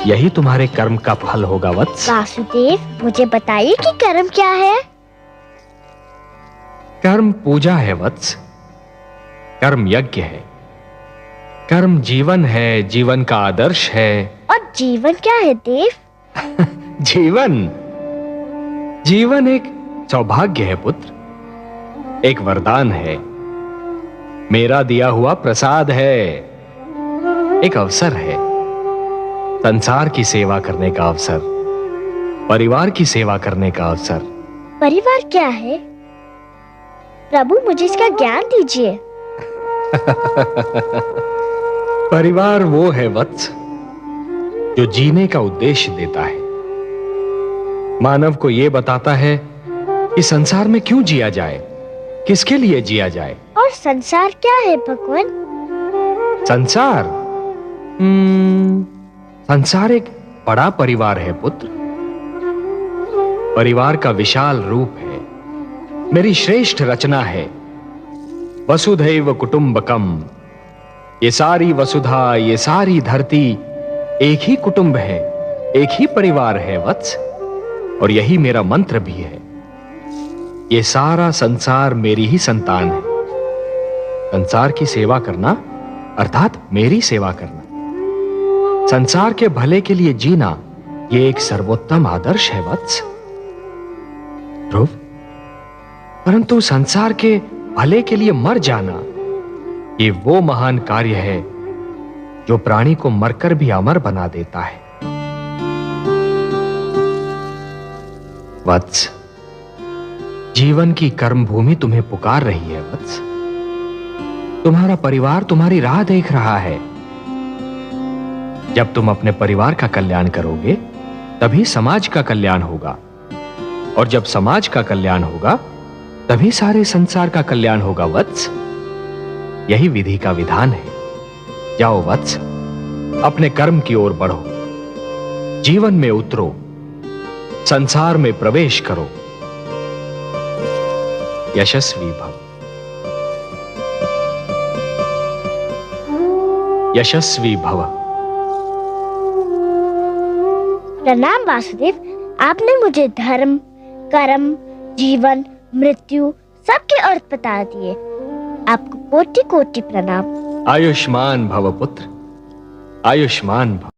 यही तुम्हारे कर्म का फल होगा वत्स। वासुदेव, मुझे बताइए कि कर्म क्या है? कर्म पूजा है वत्स, कर्म यज्ञ है, कर्म जीवन है, जीवन का आदर्श है। और जीवन क्या है देव? जीवन एक सौभाग्य है पुत्र, एक वरदान है, मेरा दिया हुआ प्रसाद है, एक अवसर है, संसार की सेवा करने का अवसर, परिवार की सेवा करने का अवसर। परिवार क्या है? प्रभु, मुझे इसका ज्ञान दीजिए। परिवार वो है वत्स जो जीने का उद्देश्य देता है, मानव को यह बताता है कि संसार में क्यों जिया जाए, किसके लिए जिया जाए। और संसार क्या है भगवान? संसार संसार एक बड़ा परिवार है पुत्र, परिवार का विशाल रूप है, मेरी श्रेष्ठ रचना है। वसुधैव कुटुंबकम, ये सारी वसुधा, ये सारी धरती एक ही कुटुंब है, एक ही परिवार है वत्स, और यही मेरा मंत्र भी है। ये सारा संसार मेरी ही संतान है। संसार की सेवा करना अर्थात मेरी सेवा करना, संसार के भले के लिए जीना, ये एक सर्वोत्तम आदर्श है वत्स। ध्रुव, परंतु संसार के भले के लिए मर जाना, ये वो महान कार्य है जो प्राणी को मरकर भी अमर बना देता है। वत्स, जीवन की कर्म भूमि तुम्हें पुकार रही है वत्स। तुम्हारा परिवार तुम्हारी राह देख रहा है। जब तुम अपने परिवार का कल्याण करोगे, तभी समाज का कल्याण होगा, और जब समाज का कल्याण होगा, तभी सारे संसार का कल्याण होगा वत्स। यही विधि का विधान है। जाओ वत्स, अपने कर्म की ओर बढ़ो, जीवन में उतरो, संसार में प्रवेश करो। यशस्वी भव, यशस्वी भव। प्रणाम वासुदेव, आपने मुझे धर्म, कर्म, जीवन, मृत्यु सबके अर्थ बता दिए। आपको कोटि कोटि प्रणाम। आयुष्मान भव पुत्र, आयुष्मान भव।